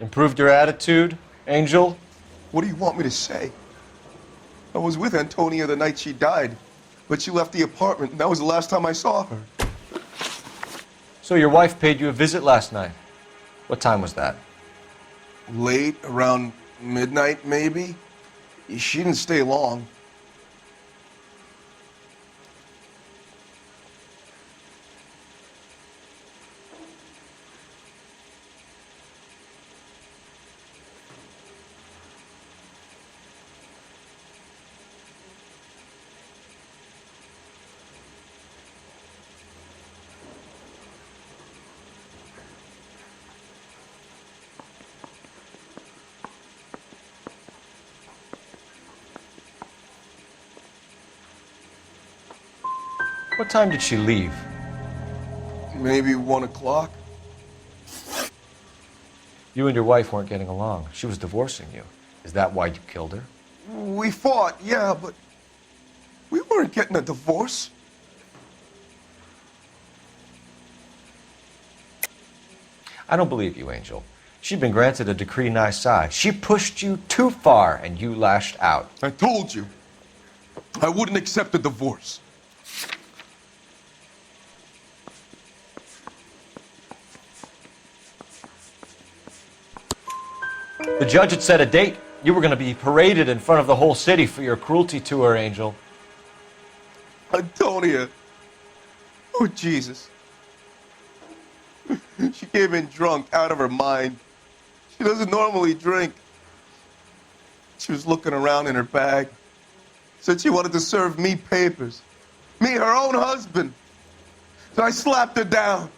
Improved your attitude, Angel? What do you want me to say? I was with Antonia the night she died, but she left the apartment, and that was the last time I saw her. So your wife paid you a visit last night. What time was that? Late, around midnight, maybe? She didn't stay long. What time did she leave? Maybe 1 o'clock? You and your wife weren't getting along. She was divorcing you. Is that why you killed her? We fought, yeah, but we weren't getting a divorce. I don't believe you, Angel. She'd been granted a decree nisi. She pushed you too far, and you lashed out. I told you, I wouldn't accept a divorce. The judge had set a date. You were going to be paraded in front of the whole city for your cruelty to her, Angel. Antonia. Oh, Jesus. She came in drunk, out of her mind. She doesn't normally drink. She was looking around in her bag. Said she wanted to serve me papers. Me, her own husband. So I slapped her down.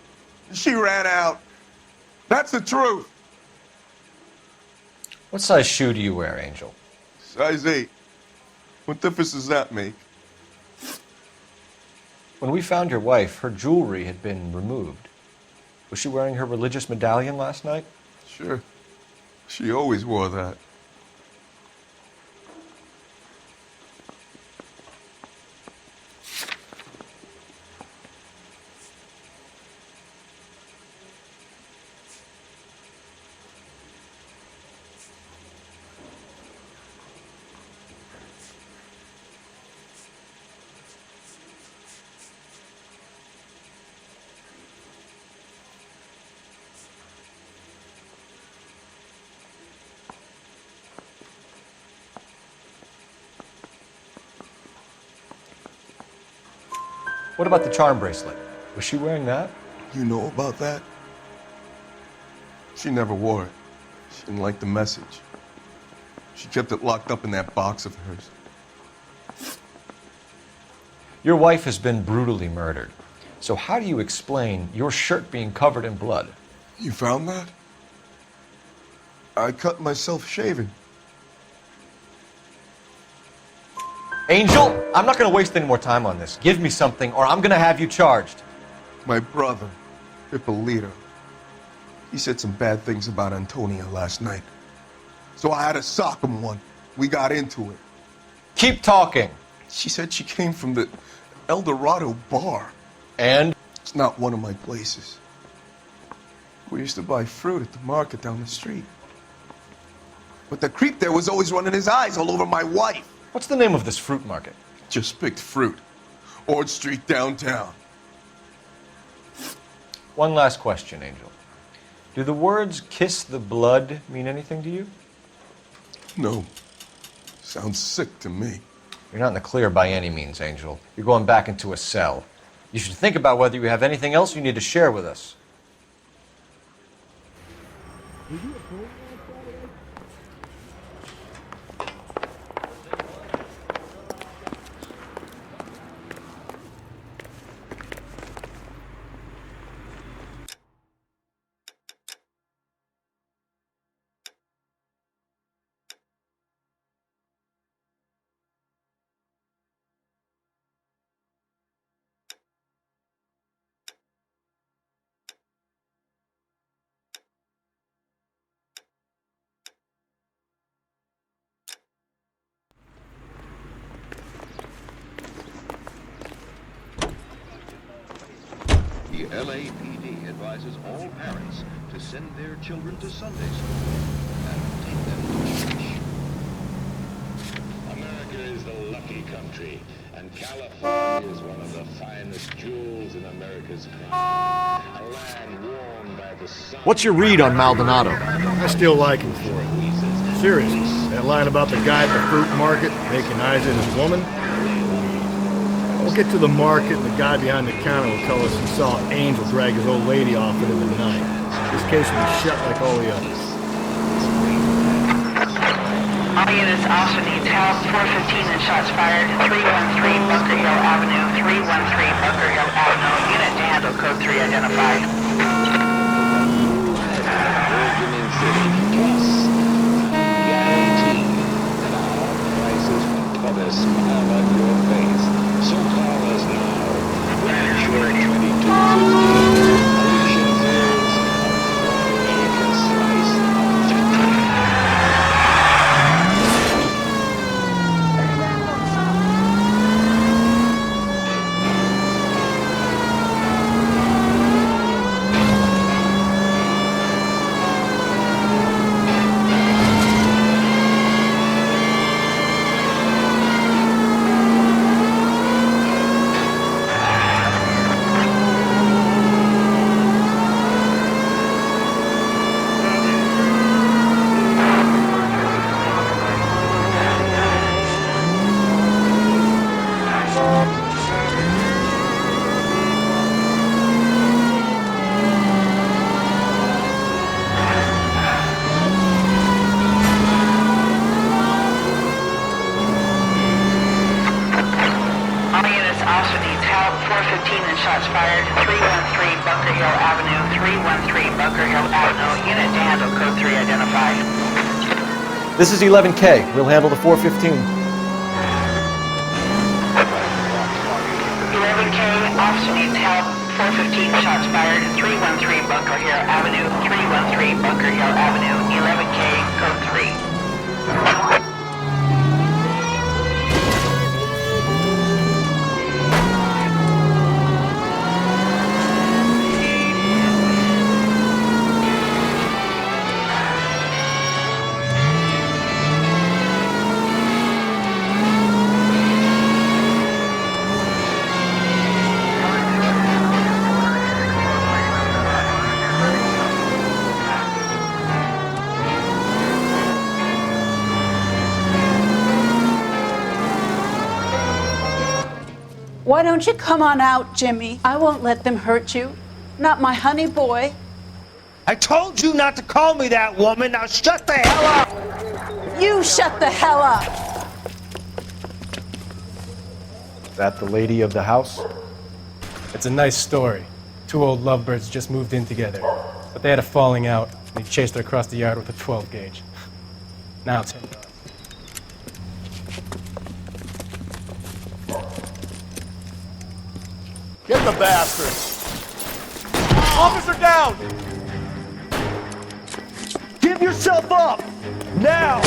She ran out. That's the truth. What size shoe do you wear, Angel? Size 8. What difference does that make? When we found your wife, her jewelry had been removed. Was she wearing her religious medallion last night? Sure. She always wore that. What about the charm bracelet? Was she wearing that? You know about that? She never wore it. She didn't like the message. She kept it locked up in that box of hers. Your wife has been brutally murdered. So how do you explain your shirt being covered in blood? You found that? I cut myself shaving. Angel, I'm not going to waste any more time on this. Give me something or I'm going to have you charged. My brother, Ippolito, he said some bad things about Antonia last night. So I had to sock him one. We got into it. Keep talking. She said she came from the El Dorado bar. And? It's not one of my places. We used to buy fruit at the market down the street. But the creep there was always running his eyes all over my wife. What's the name of this fruit market? Just picked fruit. Ord Street downtown. One last question, Angel. Do the words kiss the blood mean anything to you? No. Sounds sick to me. You're not in the clear by any means, Angel. You're going back into a cell. You should think about whether you have anything else you need to share with us. The LAPD advises all parents to send their children to Sunday school and take them to church. America is the lucky country, and California is one of the finest jewels in America's crown. A land warmed by the sun. What's your read on Maldonado? I still like him for it. Seriously, that line about the guy at the fruit market making eyes at his woman? We'll get to the market and the guy behind the counter will tell us he saw Angel drag his old lady off into the night. This case will be shut like all the others. All units also needs help. 415 and shots fired. 313 Bunker Hill Avenue. 313 Bunker Hill Avenue. Unit to handle code 3 identified. Burgeoning city, plus guarantee that our prices will put a smile on your face. So call us now. Rancher 2250. Alicia Fields, American slice of victory. All units also needs help. 415 and shots fired. 313 Bunker Hill Avenue. 313 Bunker Hill Avenue. Unit to handle code 3 identified. This is 11K. We'll handle the 415. 11K also needs help. 415 shots fired. 313 Bunker Hill Avenue. 313 Bunker Hill Avenue. 11K code 3. Why don't you come on out, Jimmy? I won't let them hurt you. Not my honey boy. I told you not to call me that, woman. Now shut the hell up! You shut the hell up! That the lady of the house? It's a nice story. Two old lovebirds just moved in together, but they had a falling out, and he chased her across the yard with a 12 gauge. Now it's him. Get the bastard! Officer down! Give yourself up! Now!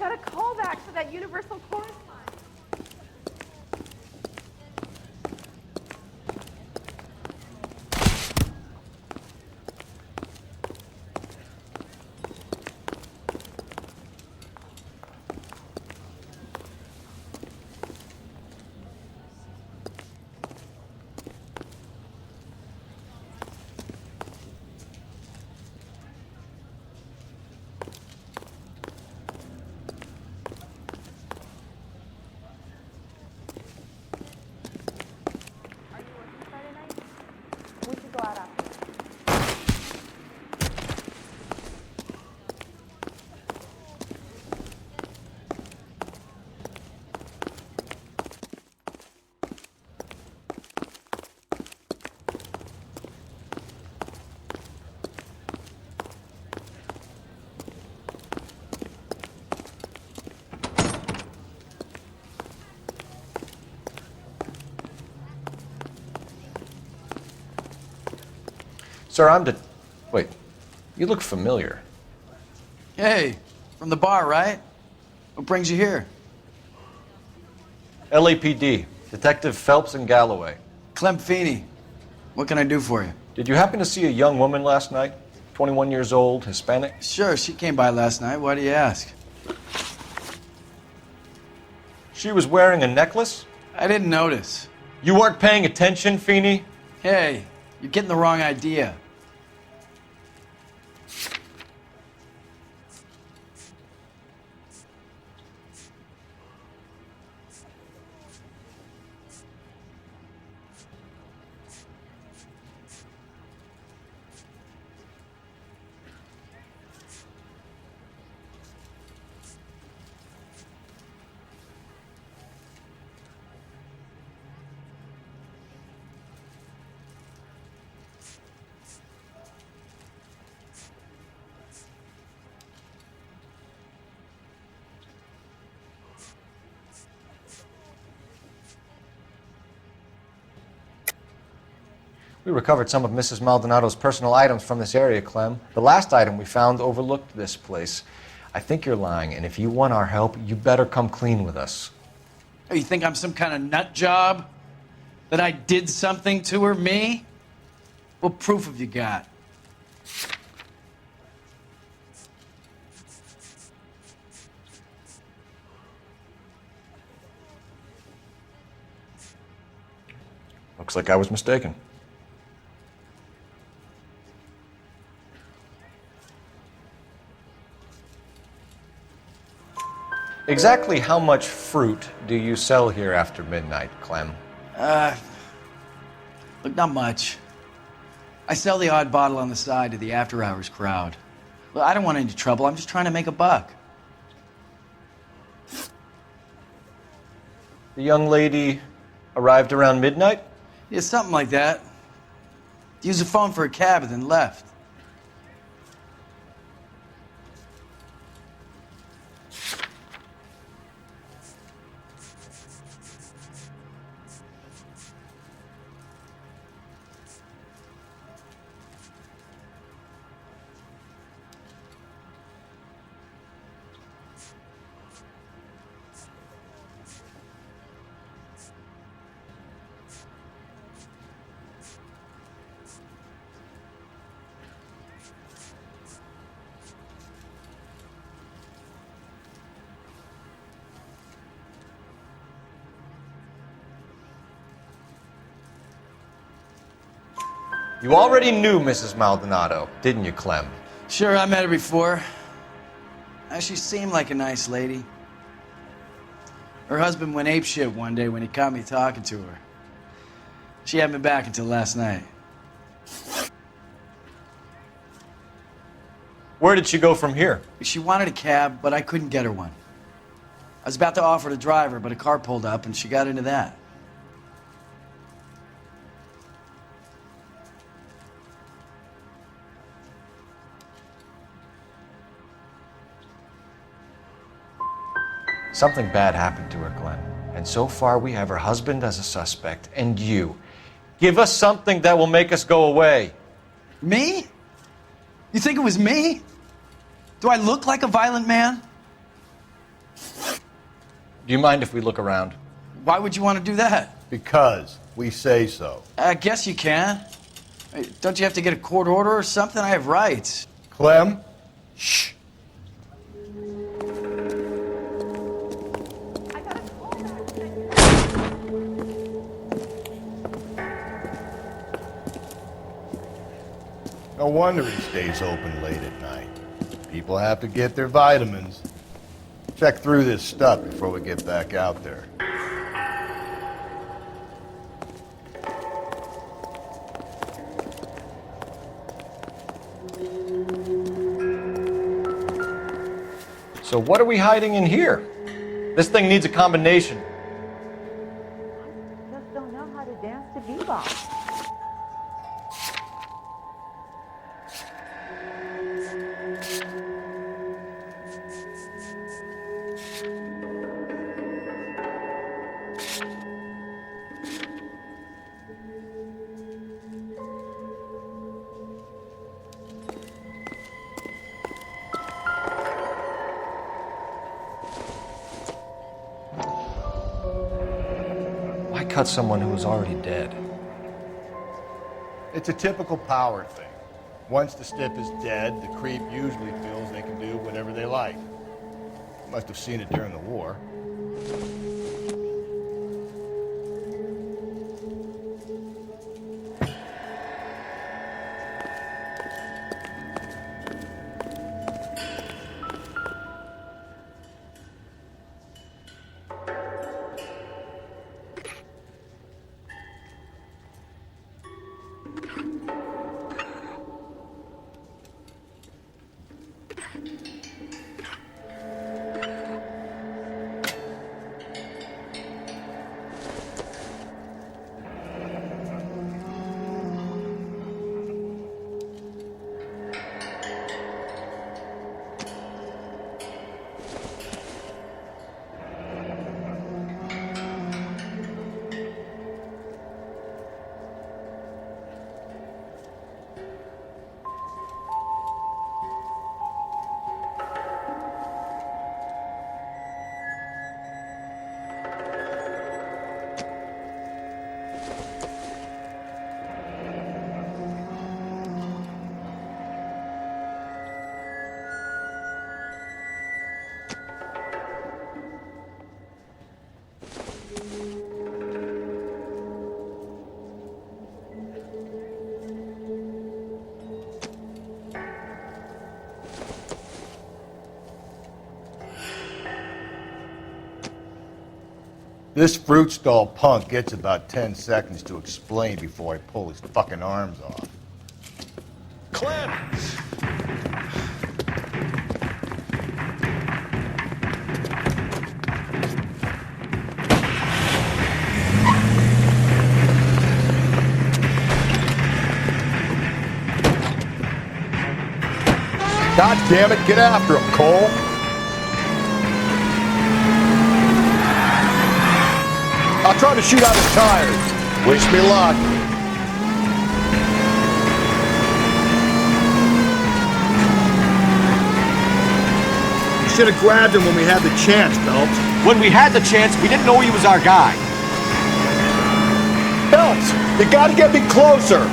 got a callback for that universal chorus line. We should go out after. Sir, Wait, you look familiar. Hey, from the bar, right? What brings you here? LAPD, Detective Phelps and Galloway. Clem Feeney. What can I do for you? Did you happen to see a young woman last night? 21 years old, Hispanic? Sure, she came by last night. Why do you ask? She was wearing a necklace? I didn't notice. You weren't paying attention, Feeney? Hey, you're getting the wrong idea. We recovered some of Mrs. Maldonado's personal items from this area, Clem. The last item we found overlooked this place. I think you're lying, and if you want our help, you better come clean with us. Oh, you think I'm some kind of nut job? That I did something to her, me? What proof have you got? Looks like I was mistaken. Exactly how much fruit do you sell here after midnight, Clem? Look, not much. I sell the odd bottle on the side to the after-hours crowd. Well, I don't want any trouble. I'm just trying to make a buck. The young lady arrived around midnight? Yeah, something like that. Used the phone for a cab and then left. You already knew Mrs. Maldonado, didn't you, Clem? Sure, I met her before. She seemed like a nice lady. Her husband went apeshit one day when he caught me talking to her. She hadn't been back until last night. Where did she go from here? She wanted a cab, but I couldn't get her one. I was about to offer to drive her, but a car pulled up and she got into that. Something bad happened to her, Clem. And so far we have her husband as a suspect, and you. Give us something that will make us go away. Me? You think it was me? Do I look like a violent man? Do you mind if we look around? Why would you want to do that? Because we say so. I guess you can. Hey, don't you have to get a court order or something? I have rights. Clem? Shh. I got a call back that No wonder he stays open late at night. People have to get their vitamins. Check through this stuff before we get back out there. So what are we hiding in here? This thing needs a combination. just don't know how to dance to bebop. Why cut someone who was already dead? It's a typical power thing. Once the stiff is dead, the creep usually feels they can do whatever they like. Must have seen it during the war. This fruit stall punk gets about 10 seconds to explain before I pull his fucking arms off. Clem! God damn it, get after him, Cole! I'll try to shoot out his tires. Wish me luck. You should have grabbed him when we had the chance, Phelps. When we had the chance, we didn't know he was our guy. Phelps, you gotta get me closer.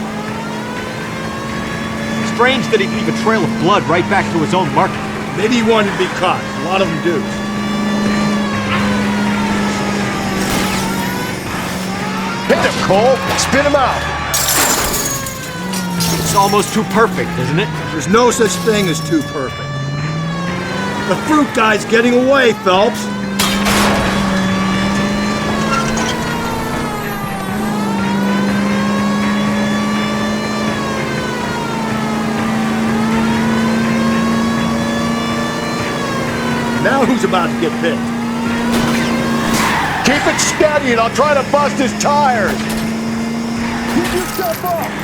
Strange that he'd leave a trail of blood right back to his own market. Maybe he wanted to be caught. A lot of them do. Hit him, Cole! Spin him out! It's almost too perfect, isn't it? There's no such thing as too perfect. The fruit guy's getting away, Phelps! Now who's about to get picked? Keep it steady and I'll try to bust his tires! Keep yourself up!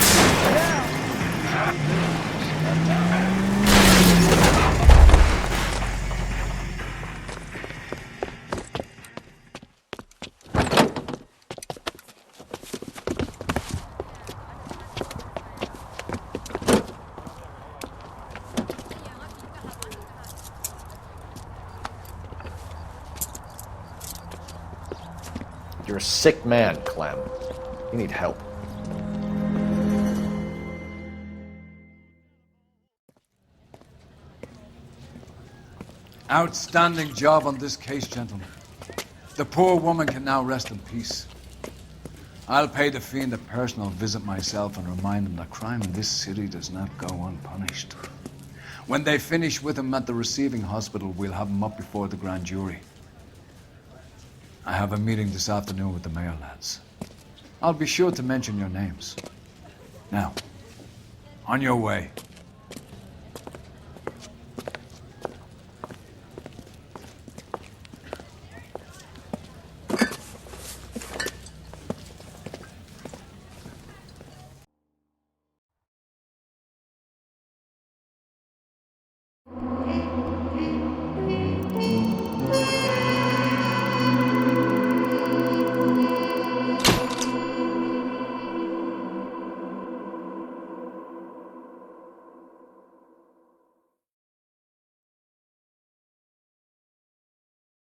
You're a sick man, Clem. You need help. Outstanding job on this case, gentlemen. The poor woman can now rest in peace. I'll pay the fiend a personal visit myself and remind him that crime in this city does not go unpunished. When they finish with him at the receiving hospital, we'll have him up before the grand jury. I have a meeting this afternoon with the mayor lads. I'll be sure to mention your names. Now, on your way.